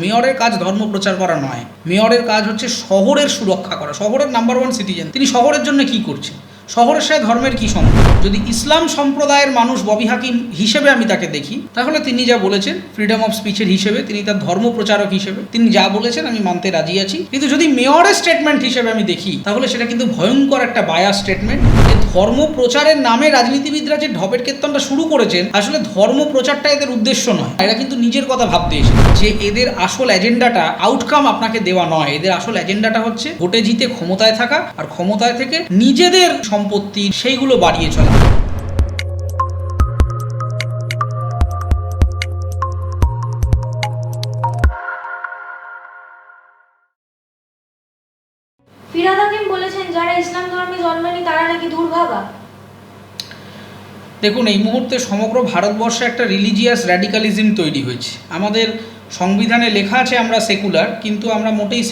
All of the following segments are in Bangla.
মেয়রের কাজ ধর্ম প্রচার করা নয়, মেয়রের কাজ হচ্ছে শহরের সুরক্ষা করা। শহরের নাম্বার ওয়ান সিটিজেন তিনি, শহরের জন্য কি করছেন, শহরের সাথে ধর্মের কি সম্পর্ক? যদি ইসলাম সম্প্রদায়ের মানুষ ববি হাকিম হিসেবে আমি তাকে দেখি, তাহলে তিনি যা বলেছেন ফ্রিডম অফ স্পিচের হিসেবে, তিনি তার ধর্ম প্রচারক হিসেবে তিনি যা বলেছেন আমি মানতে রাজি আছি। কিন্তু যদি মেয়রের স্টেটমেন্ট হিসেবে আমি দেখি, তাহলে সেটা কিন্তু ভয়ঙ্কর একটা বায়াস স্টেটমেন্ট। ধর্ম প্রচারের নামে রাজনীতিবিদরা যে ঢপের কীর্তনটা শুরু করেছেন, আসলে ধর্ম প্রচারটা এদের উদ্দেশ্য নয়। এরা কিন্তু নিজের কথা ভাবতে এসেছে যে এদের আসল এজেন্ডাটা আউটকাম আপনাকে দেওয়া নয়, এদের আসল এজেন্ডাটা হচ্ছে ভোটে জিতে ক্ষমতায় থাকা, আর ক্ষমতায় থেকে নিজেদের সম্পত্তি সেইগুলো বাড়িয়ে চলা। ফিরহাদ হাকিম বলেছেন যারা ইসলাম ধর্মে জন্মেনি তারা নাকি দুর্ভাগা। দেখুন, এই মুহূর্তে সমগ্র ভারতবর্ষে একটা রিলিজিয়াস র্যাডিক্যালিজম তৈরি হয়েছে। আমাদের সংবিধানে লেখা আছে আমরা সেকুলার, কিন্তু আমরা মোটেই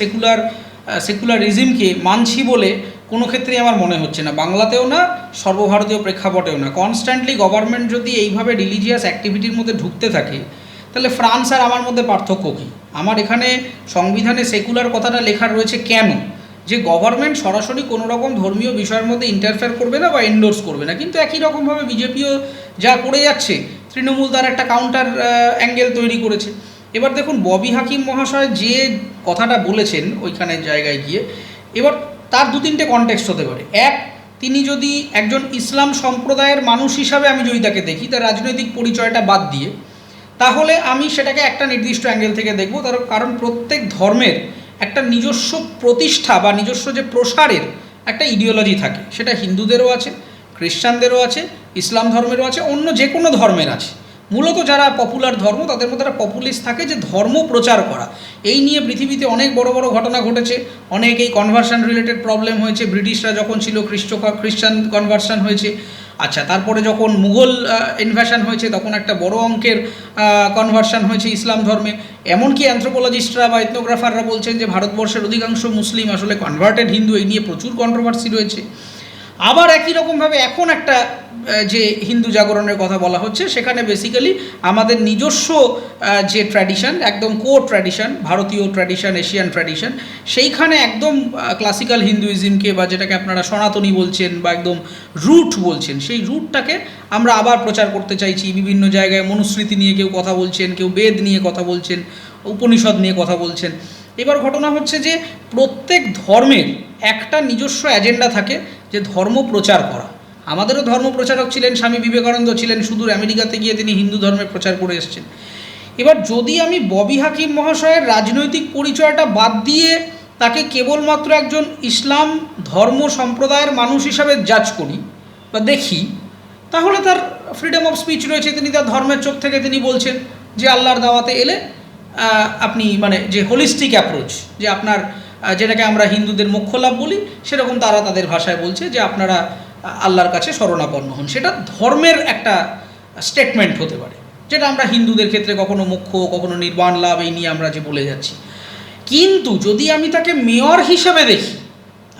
সেকুলারিজমকে মানছি বলে কোনো ক্ষেত্রেই আমার মনে হচ্ছে না, বাংলাতেও না, সর্বভারতীয় প্রেক্ষাপটেও না। কনস্ট্যান্টলি গভর্নমেন্ট যদি এইভাবে রিলিজিয়াস অ্যাক্টিভিটির মধ্যে ঢুকতে থাকে, তাহলে ফ্রান্স আর আমার মধ্যে পার্থক্য কী? আমার এখানে সংবিধানে সেকুলার কথাটা লেখা রয়েছে কেন? যে গভর্নমেন্ট সরাসরি কোনো রকম ধর্মীয় বিষয়ের মধ্যে ইন্টারফেয়ার করবে না বা এন্ডোর্স করবে না, কিন্তু একই রকমভাবে বিজেপিও যা করে যাচ্ছে, তৃণমূল তার একটা কাউন্টার অ্যাঙ্গেল তৈরি করেছে। এবার দেখুন, ববি হাকিম মহাশয় যে কথাটা বলেছেন ওইখানে জায়গায় গিয়ে, এবার তার দু তিনটে কনটেক্সট হতে পারে। এক, তিনি যদি একজন ইসলাম সম্প্রদায়ের মানুষ হিসাবে আমি যদি তাকে দেখি, তার রাজনৈতিক পরিচয়টা বাদ দিয়ে, তাহলে আমি সেটাকে একটা নির্দিষ্ট অ্যাঙ্গেল থেকে দেখব। তার কারণ প্রত্যেক ধর্মের একটা নিজস্ব প্রতিষ্ঠা বা নিজস্ব যে প্রসারের একটা ইডিওলজি থাকে, সেটা হিন্দুদেরও আছে, খ্রিস্টানদেরও আছে, ইসলাম ধর্মেরও আছে, অন্য যে কোনো ধর্মের আছে। মূলত যারা পপুলার ধর্ম, তাদের মধ্যে একটা পপুলিস্ট থাকে যে ধর্ম প্রচার করা। এই নিয়ে পৃথিবীতে অনেক বড় বড় ঘটনা ঘটেছে, অনেক এই কনভার্সন রিলেটেড প্রবলেম হয়েছে। ব্রিটিশরা যখন ছিল খ্রিস্টান কনভার্সন হয়েছে। আচ্ছা, তারপরে যখন মুঘল ইনভেশন হয়েছে, তখন একটা বড় অঙ্কের কনভার্সন হয়েছে ইসলাম ধর্মে। এমনকি অ্যানথ্রোপোলজিস্টরা বা এথনোগ্রাফাররা বলছেন যে ভারতবর্ষের অধিকাংশ মুসলিম আসলে কনভার্টেড হিন্দু। এই নিয়ে প্রচুর কন্ট্রোভার্সি রয়েছে। আবার একই রকমভাবে এখন একটা যে হিন্দু জাগরণের কথা বলা হচ্ছে, সেখানে বেসিক্যালি আমাদের নিজস্ব যে ট্র্যাডিশন, একদম কোর ট্র্যাডিশন, ভারতীয় ট্র্যাডিশন, এশিয়ান ট্র্যাডিশন, সেইখানে একদম ক্লাসিক্যাল হিন্দুইজমকে বা যেটাকে আপনারা সনাতনী বলছেন বা একদম রুট বলছেন, সেই রুটটাকে আমরা আবার প্রচার করতে চাইছি। বিভিন্ন জায়গায় মনুস্মৃতি নিয়ে কেউ কথা বলছেন, কেউ বেদ নিয়ে কথা বলছেন, উপনিষদ নিয়ে কথা বলছেন। এবার ঘটনা হচ্ছে যে প্রত্যেক ধর্মের একটা নিজস্ব এজেন্ডা থাকে, যে ধর্ম প্রচার করা। আমাদেরও ধর্ম প্রচারক ছিলেন স্বামী বিবেকানন্দ, ছিলেন সুদূর আমেরিকাতে গিয়ে তিনি হিন্দু ধর্মের প্রচার করে এসেছেন। এবার যদি আমি ববি হাকিম মহাশয়ের রাজনৈতিক পরিচয়টা বাদ দিয়ে তাকে কেবলমাত্র একজন ইসলাম ধর্ম সম্প্রদায়ের মানুষ হিসাবে জাজ করি বা দেখি, তাহলে তার ফ্রিডম অফ স্পিচ রয়েছে। তিনি তার ধর্মের চোখ থেকে তিনি বলছেন যে আল্লাহর দাওয়াতে এলে আপনি মানে যে হোলিস্টিক অ্যাপ্রোচ, যে আপনার যেটাকে আমরা হিন্দুদের মোক্ষ লাভ বলি, সেরকম তারা তাদের ভাষায় বলছে যে আপনারা আল্লাহর কাছে শরণাপন্ন হন। সেটা ধর্মের একটা স্টেটমেন্ট হতে পারে, যেটা আমরা হিন্দুদের ক্ষেত্রে কখনো মোক্ষ, কখনো নির্বাণ লাভ, এই নিয়ে আমরা যে বলে যাচ্ছি। কিন্তু যদি আমি তাকে মেয়র হিসেবে দেখি,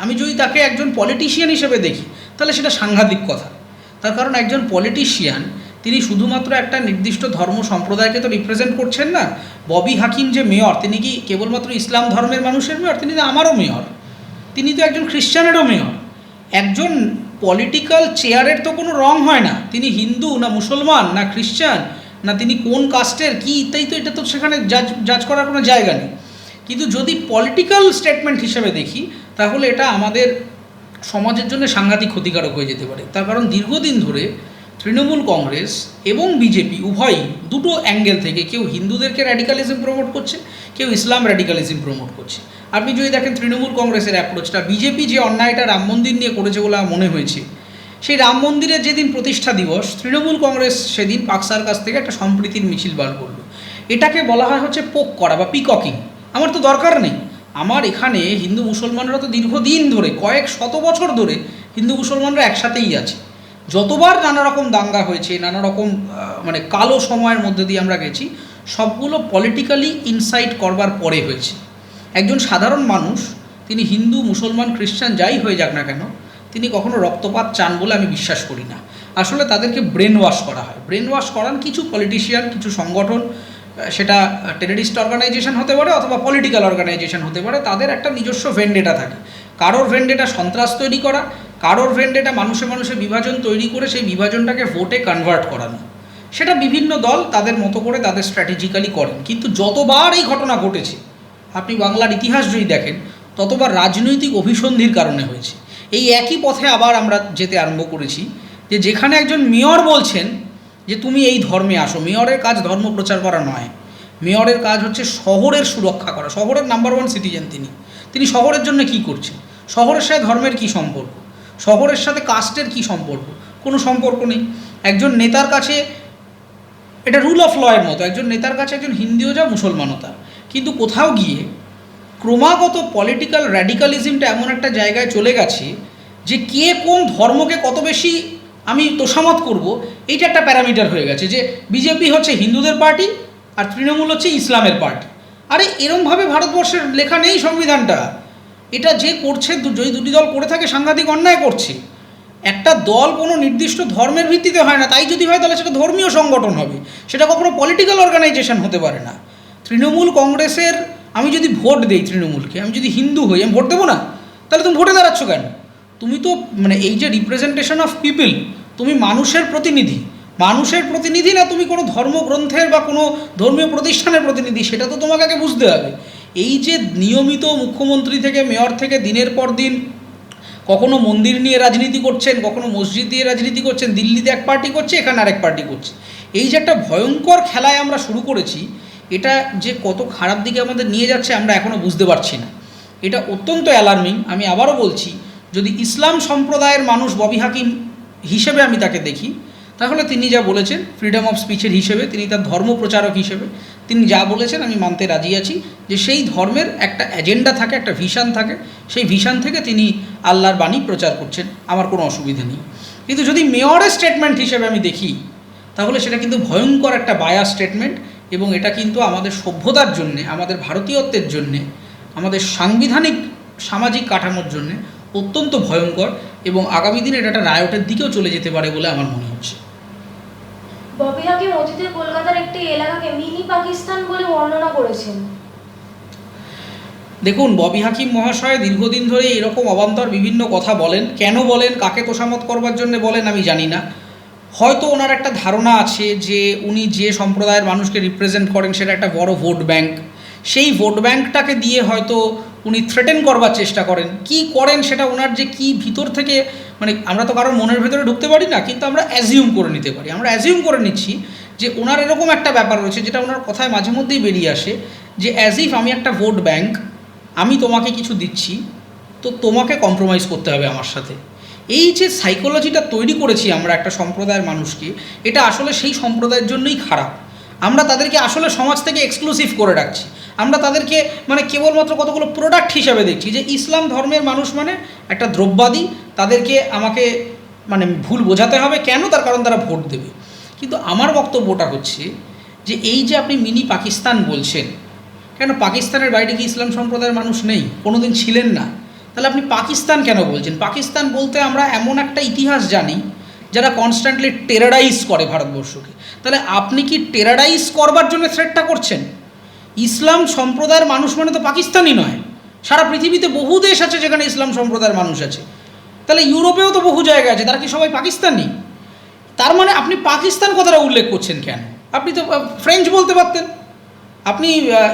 আমি যদি তাকে একজন পলিটিশিয়ান হিসেবে দেখি, তাহলে সেটা সাংঘাতিক কথা। তার কারণ একজন পলিটিশিয়ান তিনি শুধুমাত্র একটা নির্দিষ্ট ধর্ম সম্প্রদায়কে তো রিপ্রেজেন্ট করছেন না। ববি হাকিম যে মেয়র, তিনি কি কেবলমাত্র ইসলাম ধর্মের মানুষের মেয়র? তিনি তো আমারও মেয়র, তিনি তো একজন খ্রিস্টানেরও মেয়র। একজন পলিটিক্যাল চেয়ারের তো কোনো রং হয় না, তিনি হিন্দু না মুসলমান না খ্রিস্টান না তিনি কোন কাস্টের কী ইত্যাদি, তো এটা তো সেখানে জাজ করার কোনো জায়গা নেই। কিন্তু যদি পলিটিক্যাল স্টেটমেন্ট হিসেবে দেখি, তাহলে এটা আমাদের সমাজের জন্য সাংঘাতিক ক্ষতিকারক হয়ে যেতে পারে। তার কারণ দীর্ঘদিন ধরে তৃণমূল কংগ্রেস এবং বিজেপি উভয়ই দুটো অ্যাঙ্গেল থেকে, কেউ হিন্দুদেরকে র্যাডিক্যালিজম প্রমোট করছে, কেউ ইসলাম র্যাডিক্যালিজম প্রমোট করছে। আপনি যদি দেখেন তৃণমূল কংগ্রেসের অ্যাপ্রোচটা, বিজেপি যে অন্যায়টা রাম মন্দির নিয়ে করেছে বলে আমার মনে হয়েছে, সেই রাম মন্দিরের যেদিন প্রতিষ্ঠা দিবস, তৃণমূল কংগ্রেস সেদিন পাকসার কাছ থেকে একটা সম্প্রীতির মিছিল বার করলো। এটাকে বলা হয় হচ্ছে পোক করা বা পিককিং। আমার তো দরকার নেই। আমার এখানে হিন্দু মুসলমানরা তো দীর্ঘদিন ধরে, কয়েক শত বছর ধরে হিন্দু মুসলমানরা একসাথেই আছে। যতবার নানা রকম দাঙ্গা হয়েছে, নানা রকম মানে কালো সময়ের মধ্যে দিয়ে আমরা গেছি, সবগুলো পলিটিক্যালি ইনসাইট করবার পরে হয়েছে। একজন সাধারণ মানুষ, তিনি হিন্দু মুসলমান খ্রিস্টান যাই হয়ে যাক না কেন, তিনি কখনো রক্তপাত চান বলে আমি বিশ্বাস করি না। আসলে তাদেরকে ব্রেন ওয়াশ করা হয়। ব্রেন ওয়াশ করান কিছু পলিটিশিয়ান, কিছু সংগঠন, সেটা টেররিস্ট অর্গানাইজেশন হতে পারে অথবা পলিটিক্যাল অর্গানাইজেশন হতে পারে, তাদের একটা নিজস্ব ভেন্ডেটা থাকে। কারোর ভেন্ডেটা সন্ত্রাস তৈরি করা, কারোর ভেন্ডেটা মানুষে মানুষে বিভাজন তৈরি করে সেই বিভাজনটাকে ভোটে কনভার্ট করানো। সেটা বিভিন্ন দল তাদের মতো করে তাদের স্ট্র্যাটেজিক্যালি করেন। কিন্তু যতবার এই ঘটনা ঘটেছে, আপনি বাংলার ইতিহাস যদি দেখেন, ততবার রাজনৈতিক অভিসন্ধির কারণে হয়েছে। এই একই পথে আবার আমরা যেতে আরম্ভ করেছি, যে যেখানে একজন মেয়র বলছেন যে তুমি এই ধর্মে আসো। মেয়রের কাজ ধর্ম প্রচার করা নয়, মেয়রের কাজ হচ্ছে শহরের সুরক্ষা করা। শহরের নাম্বার 1 সিটিজেন তিনি শহরের জন্য কি করছেন? শহরের সাথে ধর্মের কি সম্পর্ক? শহরের সাথে কাস্টের কি সম্পর্ক? কোনো সম্পর্ক নেই। একজন নেতার কাছে এটা রুল অফ ল এর মতো, একজন নেতার কাছে একজন হিন্দুও যা মুসলমানও তা। কিন্তু কোথাও গিয়ে ক্রমাগত পলিটিক্যাল র্যাডিক্যালিজমটা এমন একটা জায়গায় চলে গেছে যে কে কোন ধর্মকে কত বেশি আমি তোষামত করব, এইটা একটা প্যারামিটার হয়ে গেছে। যে বিজেপি হচ্ছে হিন্দুদের পার্টি আর তৃণমূল হচ্ছে ইসলামের পার্টি। আরে এরমভাবে ভারতবর্ষের লেখা নেই সংবিধানটা। এটা যে করছে, যদি দুটি দল করে থাকে সাংঘাতিক অন্যায় করছে। একটা দল কোনো নির্দিষ্ট ধর্মের ভিত্তিতে হয় না, তাই যদি হয় তাহলে সেটা ধর্মীয় সংগঠন হবে, সেটা কখনো পলিটিক্যাল অর্গানাইজেশন হতে পারে না। তৃণমূল কংগ্রেসের, আমি যদি ভোট দেই তৃণমূলকে, আমি যদি হিন্দু হই, আমি ভোট দেবো না? তাহলে তুমি ভোটে দাঁড়াচ্ছ কেন? তুমি তো মানে এই যে রিপ্রেজেন্টেশন অফ পিপল, তুমি মানুষের প্রতিনিধি। মানুষের প্রতিনিধি না তুমি কোনো ধর্মগ্রন্থের বা কোনো ধর্মীয় প্রতিষ্ঠানের প্রতিনিধি, সেটা তো তোমাকে আগে বুঝতে হবে। এই যে নিয়মিত মুখ্যমন্ত্রী থেকে মেয়র থেকে দিনের পর দিন কখনো মন্দির নিয়ে রাজনীতি করছেন, কখনো মসজিদ দিয়ে রাজনীতি করছেন, দিল্লিতে এক পার্টি করছে, এখানে আরেক পার্টি করছে। এই যে একটা ভয়ঙ্কর খেলায় আমরা শুরু করেছি, এটা যে কত খারাপ দিকে আমাদের নিয়ে যাচ্ছে আমরা এখনও বুঝতে পারছি না। এটা অত্যন্ত অ্যালার্মিং। আমি আবারও বলছি, যদি ইসলাম সম্প্রদায়ের মানুষ ববি হাকিম হিসেবে আমি তাকে দেখি, তাহলে তিনি যা বলেছেন ফ্রিডম অফ স্পিচের হিসেবে, তিনি তার ধর্ম প্রচারক হিসেবে তিনি যা বলেছেন আমি মানতে রাজি আছি, যে সেই ধর্মের একটা এজেন্ডা থাকে, একটা ভিশন থাকে, সেই ভিশন থেকে তিনি আল্লাহর বাণী প্রচার করছেন, আমার কোনো অসুবিধা নেই। কিন্তু যদি মেয়রের স্টেটমেন্ট হিসেবে আমি দেখি, তাহলে সেটা কিন্তু ভয়ঙ্কর একটা বায়াস স্টেটমেন্ট, এবং এটা কিন্তু আমাদের সভ্যতার জন্যে, আমাদের ভারতীয়ত্বের জন্যে, আমাদের সাংবিধানিক সামাজিক কাঠামোর জন্যে অত্যন্ত ভয়ঙ্কর, এবং আগামী দিনে এটা একটা রায়টের দিকেও চলে যেতে পারে বলে আমার মনে হচ্ছে। ববি হাকিম অতীতে কলকাতার একটি এলাকাকে মিনি পাকিস্তান বলে বর্ণনা করেছেন। দেখুন, ববি হাকিম মহাশয় দীর্ঘদিন ধরে এরকম অবান্তর বিভিন্ন কথা বলেন। কেন বলেন, কাকে তোষামত করবার জন্য বলেন আমি জানি না। হয়তো ওনার একটা ধারণা আছে যে উনি যে সম্প্রদায়ের মানুষকে রিপ্রেজেন্ট করেন সেটা একটা বড় ভোট ব্যাংক, সেই ভোট ব্যাংকটাকে দিয়ে হয়তো উনি থ্রেটেন করবার চেষ্টা করেন। কি করেন সেটা ওনার যে কি ভিতর থেকে, মানে আমরা তো কারোর মনের ভেতরে ঢুকতে পারি না, কিন্তু আমরা অ্যাজিউম করে নিতে পারি। আমরা অ্যাজিউম করে নিচ্ছি যে ওনার এরকম একটা ব্যাপার রয়েছে, যেটা ওনার কথায় মাঝে মধ্যেই বেরিয়ে আসে, যে অ্যাজ ইফ আমি একটা ভোট ব্যাংক, আমি তোমাকে কিছু দিচ্ছি, তো তোমাকে কম্প্রোমাইজ করতে হবে আমার সাথে। এই যে সাইকোলজিটা তৈরি করেছি আমরা একটা সম্প্রদায়ের মানুষকে, এটা আসলে সেই সম্প্রদায়ের জন্যই খারাপ। আমরা তাদেরকে আসলে সমাজ থেকে এক্সক্লুসিভ করে রাখছি। আমরা তাদেরকে মানে কেবলমাত্র কতগুলো প্রোডাক্ট হিসাবে দেখছি, যে ইসলাম ধর্মের মানুষ মানে একটা দ্রব্যাদি, তাদেরকে আমাকে মানে ভুল বোঝাতে হবে। কেন? তার কারণ তারা ভোট দেবে। কিন্তু আমার বক্তব্যটা হচ্ছে যে এই যে আপনি মিনি পাকিস্তান বলছেন, কেন পাকিস্তানের বাইরে কি ইসলাম সম্প্রদায়ের মানুষ নেই? কোনো দিন ছিলেন না? তাহলে আপনি পাকিস্তান কেন বলছেন? পাকিস্তান বলতে আমরা এমন একটা ইতিহাস জানি যারা কনস্ট্যান্টলি টেরারাইজ করে ভারতবর্ষকে। তাহলে আপনি কি টেরারাইজ করবার জন্য থ্রেটটা করছেন? ইসলাম সম্প্রদায়ের মানুষ মানে তো পাকিস্তানই নয়, সারা পৃথিবীতে বহু দেশ আছে যেখানে ইসলাম সম্প্রদায়ের মানুষ আছে। তাহলে ইউরোপেও তো বহু জায়গা আছে, তারা কি সবাই পাকিস্তানি? তার মানে আপনি পাকিস্তান কথাটা উল্লেখ করছেন কেন? আপনি তো ফ্রেঞ্চ বলতে পারতেন, আপনি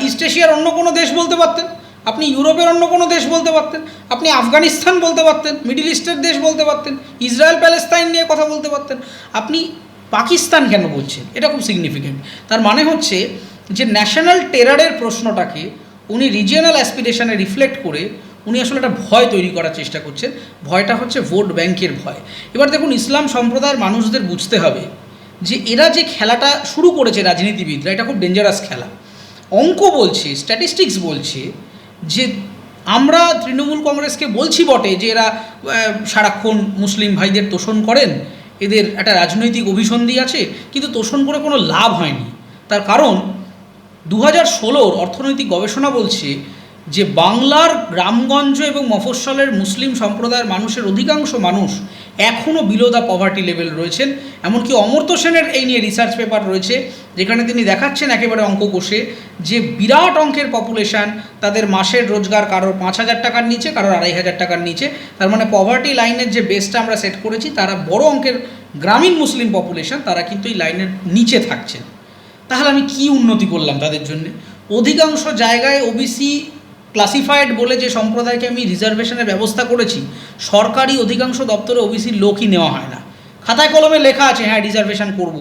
ইস্ট এশিয়ার অন্য কোনো দেশ বলতে পারতেন, আপনি ইউরোপের অন্য কোনো দেশ বলতে পারতেন, আপনি আফগানিস্তান বলতে পারতেন, মিডিল ইস্টের দেশ বলতে পারতেন, ইসরায়েল প্যালেস্তাইন নিয়ে কথা বলতে পারতেন। আপনি পাকিস্তান কেন বলছেন? এটা খুব সিগনিফিকেন্ট। তার মানে হচ্ছে যে ন্যাশনাল টেরারের প্রশ্নটাকে উনি রিজিয়নাল অ্যাসপিরেশনে রিফ্লেক্ট করে উনি আসলে একটা ভয় তৈরি করার চেষ্টা করছেন। ভয়টা হচ্ছে ভোট ব্যাংকের ভয়। এবার দেখুন, ইসলাম সম্প্রদায়ের মানুষদের বুঝতে হবে যে এরা যে খেলাটা শুরু করেছে রাজনীতিবিদরা, এটা খুব ডেঞ্জারাস খেলা। অঙ্ক বলছে, স্ট্যাটিস্টিক্স বলছে যে আমরা তৃণমূল কংগ্রেসকে বলছি বটে যে এরা সারাক্ষণ মুসলিম ভাইদের তোষণ করেন, এদের একটা রাজনৈতিক অভিসন্ধি আছে, কিন্তু তোষণ করে কোনো লাভ হয়নি। তার কারণ 2016 অর্থনৈতিক গবেষণা বলছে যে বাংলার গ্রামগঞ্জ এবং মফস্বলের মুসলিম সম্প্রদায়ের মানুষের অধিকাংশ মানুষ এখনও বিলো দ্য পভার্টি লেভেল রয়েছেন। এমনকি অমর্ত্য সেনের এই নিয়ে রিসার্চ পেপার রয়েছে, যেখানে তিনি দেখাচ্ছেন একেবারে অঙ্ক কষে যে বিরাট অঙ্কের পপুলেশান, তাদের মাসের রোজগার কারোর 5,000 টাকার নিচে, কারোর 2,500 টাকার নিচে। তার মানে পভার্টি লাইনের যে বেসটা আমরা সেট করেছি, তারা বড় অঙ্কের গ্রামীণ মুসলিম পপুলেশান, তারা কিন্তু এই লাইনের নিচে থাকছেন। তাহলে আমি কি উন্নতি করলাম তাদের জন্যে? অধিকাংশ জায়গায় ওবিসি ক্লাসিফাইড বলে যে সম্প্রদায়কে আমি রিজার্ভেশনের ব্যবস্থা করেছি, সরকারি অধিকাংশ দপ্তরে ওবিসির লোকই নেওয়া হয় না। খাতায় কলমে লেখা আছে হ্যাঁ রিজার্ভেশন করব,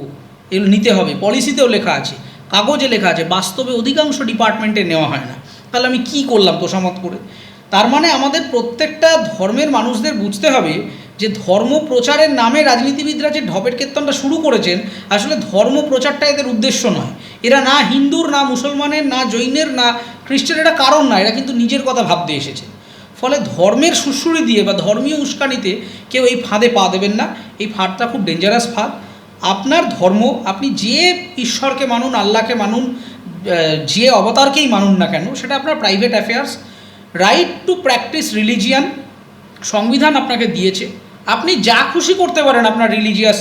এগুলো নিতে হবে, পলিসিতেও লেখা আছে, কাগজে লেখা আছে, বাস্তবে অধিকাংশ ডিপার্টমেন্টে নেওয়া হয় না। তাহলে আমি কি করলাম তোষামত করে? তার মানে আমাদের প্রত্যেকটা ধর্মের মানুষদের বুঝতে হবে যে ধর্ম প্রচারের নামে রাজনীতিবিদরা যে ঢপের কীর্তনটা শুরু করেছেন, আসলে ধর্ম প্রচারটা এদের উদ্দেশ্য নয়। এরা না হিন্দুর, না মুসলমানের, না জৈনের, না খ্রিস্টানের, এটা কারণ না, এরা কিন্তু নিজের কথা ভাবতে এসেছে। ফলে ধর্মের সুশ্রুতি দিয়ে বা ধর্মীয় উস্কানিতে কেউ এই ফাঁদে পা দেবেন না। এই ফাঁদটা খুব ডেঞ্জারাস ফাঁদ। আপনার ধর্ম, আপনি যে ঈশ্বরকে মানুন, আল্লাহকে মানুন, যে অবতারকেই মানুন না কেন, সেটা আপনার private affairs. Right two practice religion সংবিধান আপনাকে দিয়েছে। আপনি যা খুশি করতে পারেন আপনার রিলিজিয়াস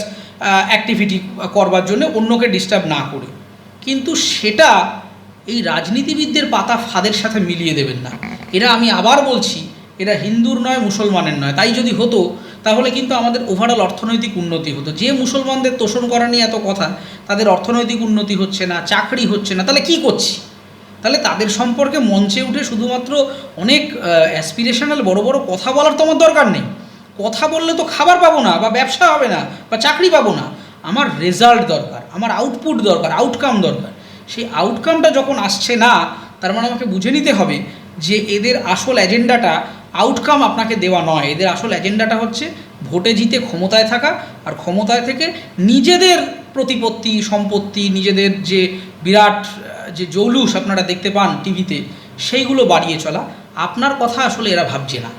অ্যাক্টিভিটি করবার জন্য, অন্যকে ডিস্টার্ব না করে। কিন্তু সেটা এই রাজনীতিবিদদের পাতা ফাঁদের সাথে মিলিয়ে দেবেন না। এরা, আমি আবার বলছি, এরা হিন্দুর নয়, মুসলমানের নয়। তাই যদি হতো তাহলে কিন্তু আমাদের ওভারঅল অর্থনৈতিক উন্নতি হতো। যে মুসলমানদের তোষণ করা নিয়ে এত কথা, তাদের অর্থনৈতিক উন্নতি হচ্ছে না, চাকরি হচ্ছে না, তাহলে কি করছি? তাহলে তাদের সম্পর্কে মঞ্চে উঠে শুধুমাত্র অনেক অ্যাসপিরেশনাল বড় বড় কথা বলার তো আমার দরকার নেই। কথা বললে তো খাবার পাবো না, বা ব্যবসা হবে না, বা চাকরি পাবো না। আমার রেজাল্ট দরকার, আমার আউটপুট দরকার, আউটকাম দরকার। সেই আউটকামটা যখন আসছে না, তার মানে আমাকে বুঝে নিতে হবে যে এদের আসল এজেন্ডাটা আউটকাম আপনাকে দেওয়া নয়। এদের আসল এজেন্ডাটা হচ্ছে ভোটে জিতে ক্ষমতায় থাকা, আর ক্ষমতায় থেকে নিজেদের প্রতিপত্তি, সম্পত্তি, নিজেদের যে বিরাট যে জৌলুস আপনারা দেখতে পান টিভিতে, সেইগুলো বাড়িয়ে চলা। আপনার কথা আসলে এরা ভাবছে না।